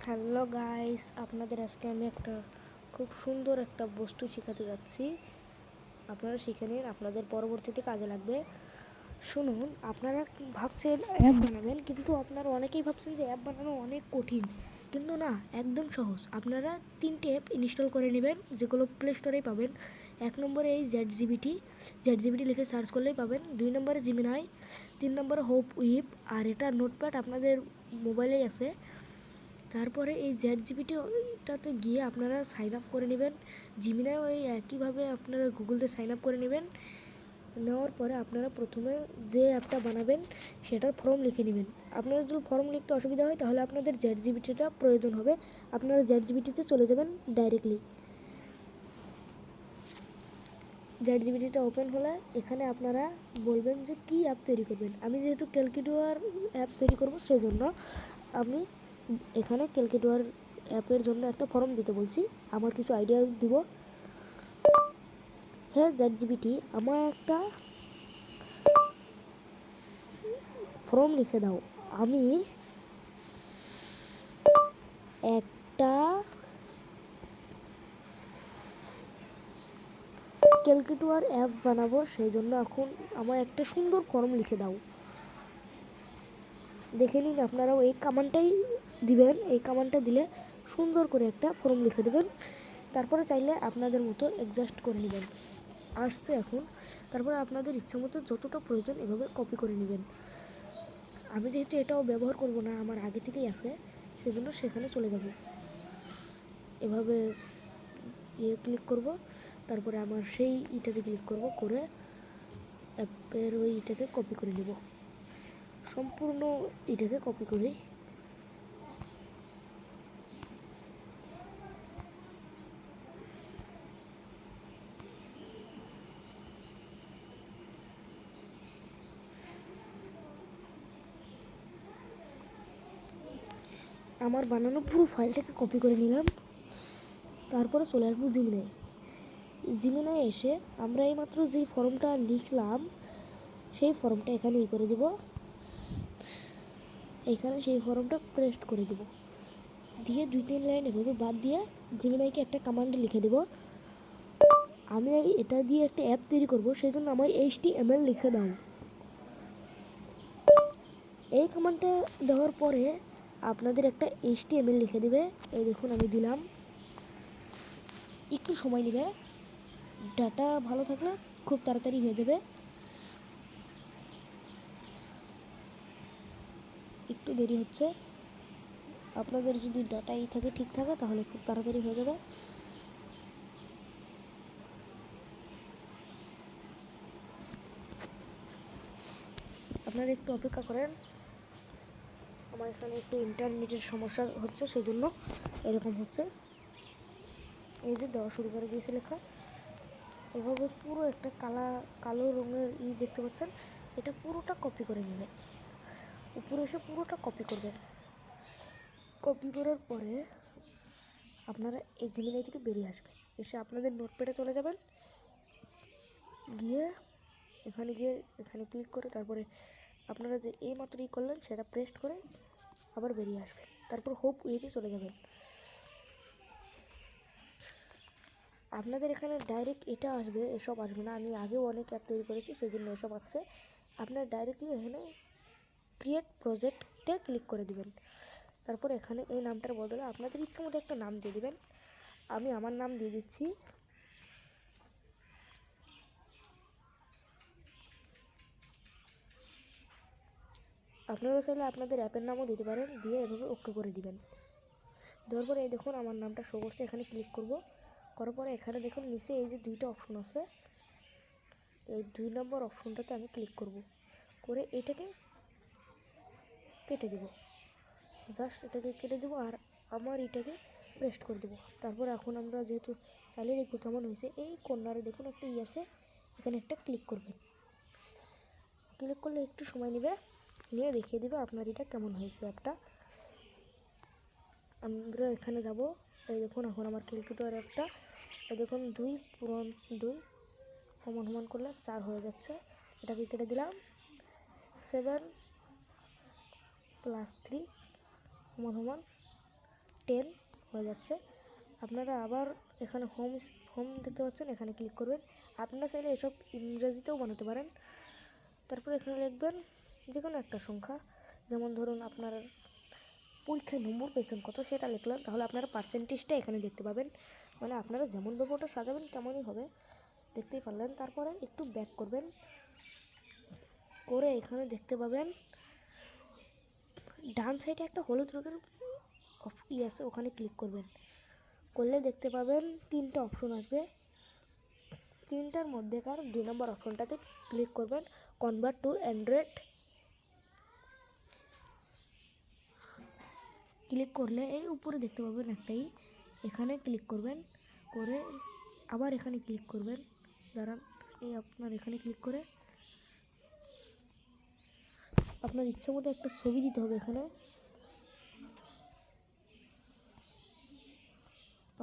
Hello guys, আপনাদের আজকে আমি একটা খুব সুন্দর একটা বস্তু শেখাতে যাচ্ছি। আপনারা শিখে নিন, আপনাদের পরবর্তীতে কাজে লাগবে। শুনুন, আপনারা ভাবছেন অ্যাপ বানাবেন, কিন্তু আপনারা অনেকেই ভাবছেন যে অ্যাপ বানানো অনেক কঠিন, কিন্তু না, একদম সহজ। আপনারা 3টে অ্যাপ ইনস্টল করে নেবেন, যেগুলো প্লে স্টোরেই পাবেন। 1 নম্বরে এই জেড জিবিটি লিখে সার্চ করলেই পাবেন। 2 নম্বরে জিমিনাই, 3 নম্বরে হোপ উইপ, আর এটা নোটপ্যাড আপনাদের মোবাইলেই আছে। তারপরে এই চ্যাটজিপিটিটাতে গিয়ে আপনারা সাইন আপ করে নেবেন। জিমিনাও এই একইভাবে আপনারা গুগলতে সাইন আপ করে নেবেন। নেওয়ার পরে আপনারা প্রথমে যে অ্যাপটা বানাবেন সেটার ফর্ম লিখে নেবেন। আপনারা যদি ফর্ম লিখতে অসুবিধা হয় তাহলে আপনাদের চ্যাটজিপিটিটা প্রয়োজন হবে। আপনারা চ্যাটজিপিটিতে চলে যাবেন ডাইরেক্টলি। চ্যাটজিপিটিটা ওপেন হলে এখানে আপনারা বলবেন যে কী অ্যাপ তৈরি করবেন। আমি যেহেতু ক্যালকুলেটর অ্যাপ তৈরি করব, সেজন্য আমি এখানে ক্যালকুলেটর অ্যাপের জন্য একটা ফর্ম দিতে বলছি। আমার কিছু আইডিয়া দিব। হ্যাঁ চ্যাটজিপিটি, আমার একটা ফর্ম লিখে দাও। আমি একটা ক্যালকুলেটর অ্যাপ বানাবো, সেই জন্য এখন আমার একটা সুন্দর ফর্ম লিখে দাও। দেখে নিন, আপনারাও এই কমান্ডটাই দিবেন। এই কমান্ডটা দিলে সুন্দর করে একটা ফর্ম লিখে দেবেন। তারপরে চাইলে আপনাদের মতো অ্যাডজাস্ট করে নেবেন। আসছে এখন। তারপরে আপনাদের ইচ্ছা মতো যতটা প্রয়োজন এভাবে কপি করে নেবেন। আমি যেহেতু এটাও ব্যবহার করব না, আমার আগে থেকেই আছে, সেজন্য সেখানে চলে যাব। এভাবে ক্লিক করব, তারপরে আমার সেই ইটাতে ক্লিক করব, করে অ্যাপের ওই ইটাকে কপি করে নেব। সম্পূর্ণ এটাকে কপি করে আমার বানানো পুরো ফাইলটাকে কপি করে নিলাম। তারপরে চলে আসবো জিমিনায় এসে আমরা এইমাত্র যেই ফর্মটা লিখলাম সেই ফর্মটা এখানে করে দেব। এখানে সেই ফর্মটা পেস্ট করে দেব, দিয়ে 2-3 লাইন এভাবে বাদ দিয়ে জিমিনাইকে একটা কমান্ড লিখে দেব। আমি এটা দিয়ে একটা অ্যাপ তৈরি করব, সেই জন্য আমার HTML লিখে দাও। এই কমান্ডটা দেওয়ার পরে আপনাদের একটা HTML লিখে দেবে। এই দেখুন আমি দিলাম। একটু সময় নেবে, ডাটা ভালো থাকলে খুব তাড়াতাড়ি হয়ে যাবে। একটু দেরি হচ্ছে, আপনাদের যদি ডাটাই থাকে ঠিক থাকে তাহলে খুব তাড়াতাড়ি হয়ে যাবে। আপনারা একটু অপেক্ষা করেন, আমার এখানে একটু ইন্টারনেটের সমস্যা হচ্ছে, সেই জন্য এরকম হচ্ছে। এই যে দেওয়া শুরু করে দিয়েছে লেখা। এভাবে পুরো একটা কালো রঙের দেখতে পাচ্ছেন, এটা পুরোটা কপি করে নেবেন। উপরে এসে পুরোটা কপি করবেন। কপি করার পরে আপনারা এই জিমেইল থেকে বেরিয়ে আসবেন, এসে আপনাদের নোটপ্যাডে চলে যাবেন। গিয়ে এখানে ক্লিক করে তারপরে আপনারা যে এইমাত্র করলেন সেটা পেস্ট করে আবার বেরিয়ে আসবেন। তারপর হোপ ওয়েবে চলে যাবেন। আপনাদের এখানে ডাইরেক্ট এটা আসবে, এসব আসবে না। আমি আগেও অনেক অ্যাপ তৈরি করেছি, সেই জন্য এসব আসছে। আপনারা ডাইরেক্টলি এখানে ক্রিয়েট প্রজেক্টে ক্লিক করে দিবেন। তারপর এখানে এই নামটার বদলে আপনাদের ইচ্ছা মতো একটা নাম দিয়ে দিবেন। আমি আমার নাম দিয়ে দিচ্ছি। আপনারা চাইলে আপনাদের অ্যাপের নামও দিতে পারেন, দিয়ে এভাবে ওকে করে দিবেন। দেওয়ার পরে এই দেখুন আমার নামটা শো করছে, এখানে ক্লিক করব। করার পরে এখানে দেখুন নিচে এই যে 2টা অপশন আছে, এই 2 নম্বর অপশনটাতে আমি ক্লিক করব, করে এটাকে কেটে দেব। জাস্ট এটাকে কেটে দেবো আর আমার এটাকে পেস্ট করে দেবো। তারপর এখন আমরা যেহেতু চালিয়ে দেখবো কেমন হয়েছে, এই কর্নারে দেখুন একটা আছে, এখানে একটা ক্লিক করবেন। ক্লিক করলে একটু সময় নেবে, নিয়ে দেখিয়ে দেবে আপনার এটা কেমন হয়েছে অ্যাপটা। আমরা এখানে যাব। এই দেখুন এখন আমার ক্যালকুলেটর অ্যাপটা, এই দেখুন 2 পূরণ 2 সমান করলে 4 হয়ে যাচ্ছে। এটাকে কেটে দিলাম। 7 + 3 সমান 10 হয়ে যাচ্ছে। আপনারা আবার এখানে হোম দেখতে পাচ্ছেন, এখানে ক্লিক করবেন। আপনারা চাইলে এসব ইংরেজিতেও বানাতে পারেন। তারপর এখানে লিখবেন যে কোনো একটা সংখ্যা, যেমন ধরুন আপনার পরীক্ষায় নম্বর পেয়েছেন কত সেটা লিখলেন, তাহলে আপনারা পার্সেন্টেজটা এখানে দেখতে পাবেন। মানে আপনারা যেমনভাবে ওটা সাজাবেন তেমনই হবে, দেখতেই পারলেন। তারপরে একটু ব্যাক করবেন, করে এখানে দেখতে পাবেন ডান সাইডে একটা হলুদ রঙের আছে, ওখানে ক্লিক করবেন। করলে দেখতে পাবেন 3টা অপশন আসবে। 3টার মধ্যেকার 2 নম্বর অপশনটাতে ক্লিক করবেন, কনভার্ট টু অ্যান্ড্রয়েড। ক্লিক করলে এই উপরে দেখতে পাবেন একটাই, এখানে ক্লিক করবেন। করে আবার এখানে ক্লিক করবেন, দাঁড়ান এই আপনার এখানে ক্লিক করে আপনার ইচ্ছা মতো একটা ছবি দিতে হবে। এখানে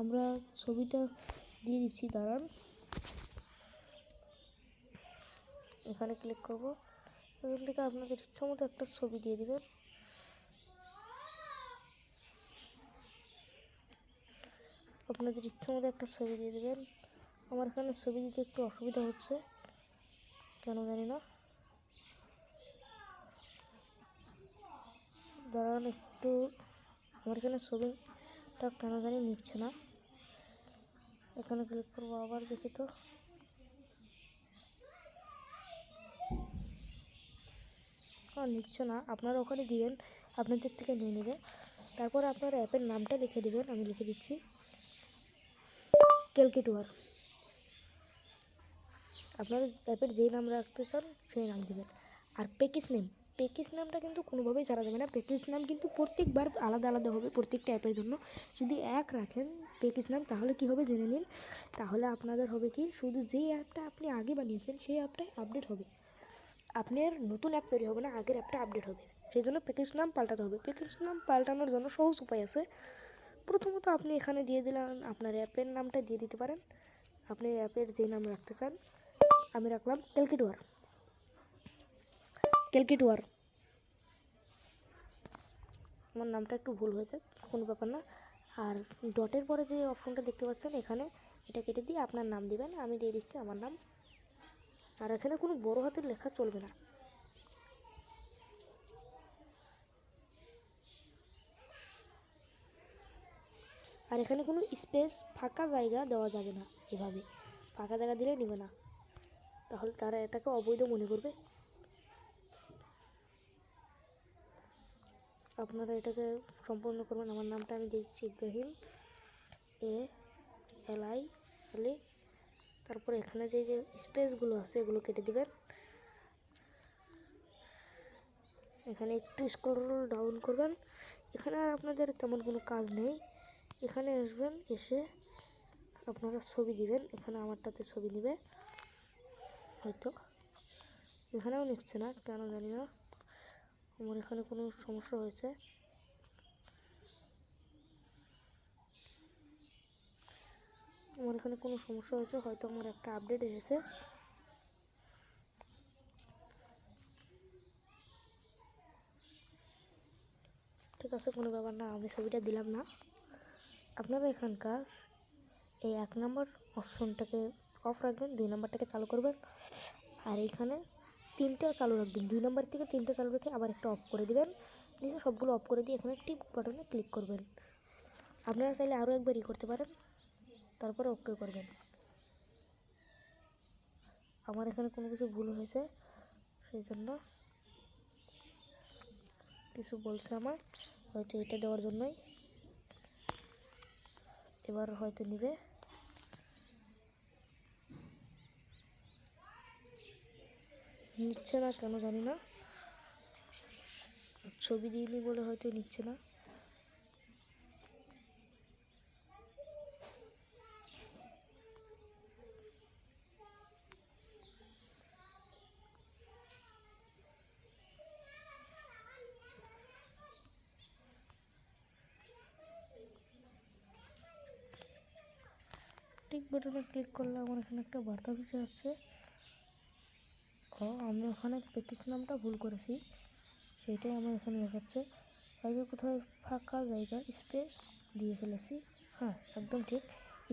আমরা ছবিটা দিয়ে দিচ্ছি, দাঁড়ান এখানে ক্লিক করব। এখান থেকে আপনাদের ইচ্ছা মতো একটা ছবি দিয়ে দিবেন। আপনাদের ইচ্ছা মতো একটা ছবি দিয়ে দেবেন। আমার এখানে ছবি দিতে একটু অসুবিধা হচ্ছে, কেন জানি না। দাঁড়ান একটু, আমার এখানে ছবিটা কেন জানি নিচ্ছে না। এখানে ক্লিক করবো, আবার দেখি তো। নিচ্ছে না, আপনারা ওখানে দিবেন, আপনাদের থেকে নিয়ে নেবে। তারপর আপনার অ্যাপের নামটা লিখে দেবেন, আমি লিখে দিচ্ছি ক্যালকুলেটর। আপনার অ্যাপের যেই নাম রাখতে চান সেই নাম দেবেন। আর প্যাকেজ নেমটা কিন্তু কোনোভাবেই ছাড়া যাবে না। প্যাকেজ নাম কিন্তু প্রত্যেকবার আলাদা আলাদা হবে প্রত্যেকটা অ্যাপের জন্য। যদি এক রাখেন প্যাকেজ নাম, তাহলে কি হবে জেনে নিন। তাহলে আপনাদের হবে কি, শুধু যেই অ্যাপটা আপনি আগে বানিয়েছেন সেই অ্যাপটাই আপডেট হবে, আপনার নতুন অ্যাপ তৈরি হবে না, আগের অ্যাপটা আপডেট হবে। সেই জন্য প্যাকেজ নাম পাল্টাতে হবে। প্যাকেজ নাম পাল্টানোর জন্য সহজ উপায় আছে। প্রথমত আপনি এখানে দিয়ে দিলেন, আপনার অ্যাপের নামটা দিয়ে দিতে পারেন, আপনি অ্যাপের যে নাম রাখতে চান। আমি রাখলাম ক্যালকুলেটর। আমার নামটা একটু ভুল হয়েছে, কোনো ব্যাপার না। আর ডটের পরে যে অপশনটা দেখতে পাচ্ছেন, এখানে এটা কেটে দিয়ে আপনার নাম দিবেন। আমি দিয়ে দিচ্ছি আমার নাম। আর এখানে কোনো বড় হাতের লেখা চলবে না। আর এখানে কোনো স্পেস ফাঁকা জায়গা দেওয়া যাবে না, এভাবে ফাঁকা জায়গা দিলে নেবে না, তাহলে তারা এটাকে অবৈধ মনে করবে। আপনারা এটাকে সম্পূর্ণ করবেন। আমার নামটা আমি দিচ্ছি ইব্রাহিম, ALI আলী। তারপর এখানে যে যে স্পেসগুলো আছে এগুলো কেটে দিবেন। এখানে একটু স্ক্রল ডাউন করবেন। এখানে আর আপনাদের তেমন কোনো কাজ নেই। এখানে আসবেন, এসে আপনারা ছবি দিবেন। এখানে আমারটাতে ছবি নেবে হয়তো, এখানেও নিচ্ছে না কেন জানি না। আমার এখানে কোনো সমস্যা হয়েছে। হয়তো আমার একটা আপডেট এসেছে। ঠিক আছে, কোনো ব্যাপার না, আমি ছবিটা দিলাম না। আপনারা এখানকার এই 1 নম্বর অপশনটাকে অফ রাখবেন, 2 নম্বরটাকে চালু করবেন। আর এইখানে 3টা চালু রাখবেন, 2 নম্বর থেকে 3টা চালু রেখে আবার একটা অফ করে দিবেন। নিচে সবগুলো অফ করে দিয়ে এখানে টিক বাটনে ক্লিক করবেন। আপনারা চাইলে আরও একবার করতে পারেন, তারপরে ওকে করবেন। আমার এখানে কোনো কিছু ভুল হয়েছে, সেই জন্য কিছু বলছে আমার, হয়তো এটা দেওয়ার জন্যই। এবার হয়তো নিবে, নিচ্ছে না কেন জানি না। ছবি দিইনি বলে হয়তো নিচ্ছে না। টিক বাটনে ক্লিক করলে আমার এখানে একটা বার্তা ভেসে যাচ্ছে, আমি ওখানে প্যাকেজ নামটা ভুল করেছি, সেটাই আমার এখানে দেখাচ্ছে। আগে কোথায় ফাঁকা জায়গা স্পেস দিয়ে ফেলেছি, হ্যাঁ একদম ঠিক,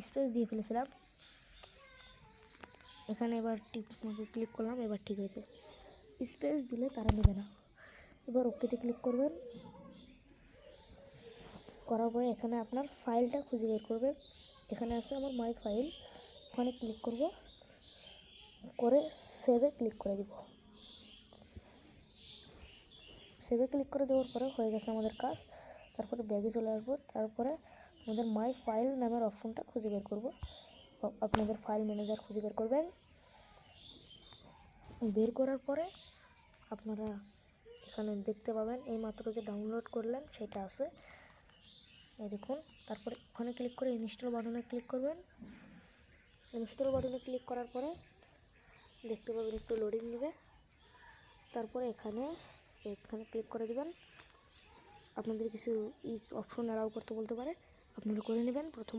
স্পেস দিয়ে ফেলেছিলাম। এখানে এবার ক্লিক করলাম, এবার ঠিক হয়েছে। স্পেস দিলে তারা নেবে না। এবার ওকেতে ক্লিক করবেন, করার পরে এখানে আপনার ফাইলটা খুঁজে বের করবেন। এখানে আছে আমার মাই ফাইল, ওখানে ক্লিক করব, করে সেভে ক্লিক করে দিব। সেভে ক্লিক করে দেওয়ার পরে হয়ে গেছে আমাদের কাজ। তারপরে ব্যাগে চলে আসবো, তারপরে আমাদের মাই ফাইল নামের অপশনটা খুঁজে বের করব। আপনাদের ফাইল ম্যানেজার খুঁজে বের করবেন। বের করার পরে আপনারা এখানে দেখতে পাবেন এই মাত্র যে ডাউনলোড করলেন সেটা আছে, এই দেখুন। তারপরে ওখানে ক্লিক করে ইনস্টল বাটনে ক্লিক করবেন। ইনস্টল বাটনে ক্লিক করার পরে দেখতে পাবেন একটু লোডিং নেবে। তারপরে এখানে ক্লিক করে দেবেন। আপনাদের কিছু অপশন অ্যালাউ করতে বলতে পারে, আপনারা করে নেবেন। প্রথম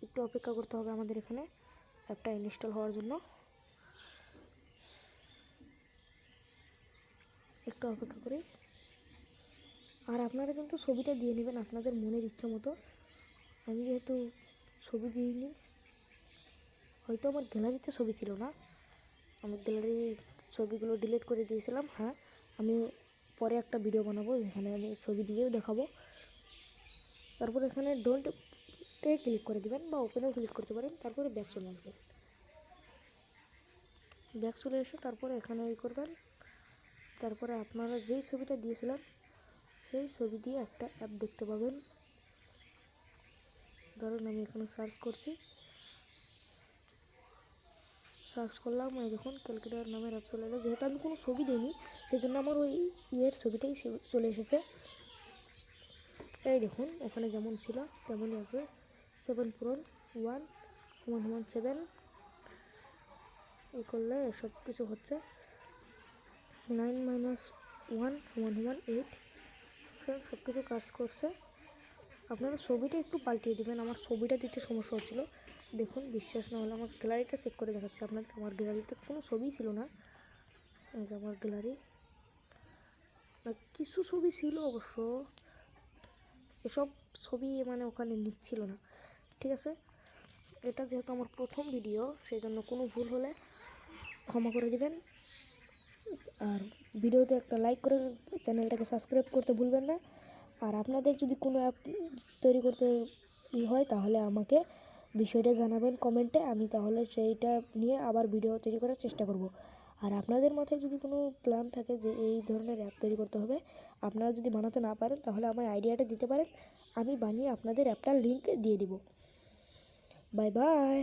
একটু অপেক্ষা করতে হবে আমাদের এখানে অ্যাপটা ইনস্টল হওয়ার জন্য, একটু অপেক্ষা করি। আর আপনারা কিন্তু ছবিটা দিয়ে নেবেন আপনাদের মনের ইচ্ছা মতো। আমি যেহেতু ছবি দিইনি, হয়তো আমার গ্যালারিতে ছবি ছিল না, আমি গ্যালারির ছবিগুলো ডিলিট করে দিয়েছিলাম। হ্যাঁ, আমি পরে একটা ভিডিও বানাবো যেখানে আমি ছবি দিয়েও দেখাবো। তারপর এখানে ডোন্টে ক্লিক করে দেবেন বা ওপেনেও ক্লিক করতে পারেন। তারপরে ব্যাক চলে আসবেন, ব্যাক চলে এসে তারপরে এখানে এই করবেন। তারপরে আপনারা যেই ছবিটা দিয়েছিলেন সেই ছবি দিয়ে একটা অ্যাপ দেখতে পাবেন। ধরুন আমি এখানে সার্চ করছি, সার্চ করলাম, এই দেখুন ক্যালকুলেটর নামের অ্যাপ চলে এলো। যেহেতু আমি কোনো ছবি দিইনি সেই জন্য আমার ওই ছবিটাই চলে এসেছে। এই দেখুন ওখানে যেমন ছিল তেমনই আছে, 7+1=7, এই করলে সব কিছু হচ্ছে। 9-1=8, সব কিছু কাজ করছে। আপনারা ছবিটা একটু পাল্টিয়ে দেবেন, আমার ছবিটা দিতে সমস্যা হচ্ছিলো। দেখুন, বিশ্বাস না হলে আমার গ্যালারিটা চেক করে দেখাচ্ছে আপনাদের। আমার গ্যালারিতে কোনো ছবি ছিল না, এই যে আমার গ্যালারি, কিছু ছবি ছিল অবশ্য, এসব ছবি মানে ওখানে নিচ্ছিল না। ঠিক আছে, এটা যেহেতু আমার প্রথম ভিডিও সেই জন্য কোনো ভুল হলে ক্ষমা করে দেবেন। আর ভিডিওতে একটা লাইক করে চ্যানেলটাকে সাবস্ক্রাইব করতে ভুলবেন না। আর আপনাদের যদি কোনো অ্যাপ তৈরি করতে হয় তাহলে আমাকে বিষয়টা জানাবেন কমেন্টে, আমি তাহলে সেইটা নিয়ে আবার ভিডিও তৈরি করার চেষ্টা করব। আর আপনাদের মাথায় যদি কোনো প্ল্যান থাকে যে এই ধরনের অ্যাপ তৈরি করতে হবে, আপনারা যদি বানাতে না পারেন তাহলে আমার আইডিয়াটা দিতে পারেন, আমি বানিয়ে আপনাদের অ্যাপটার লিঙ্ক দিয়ে দিব। Bye bye.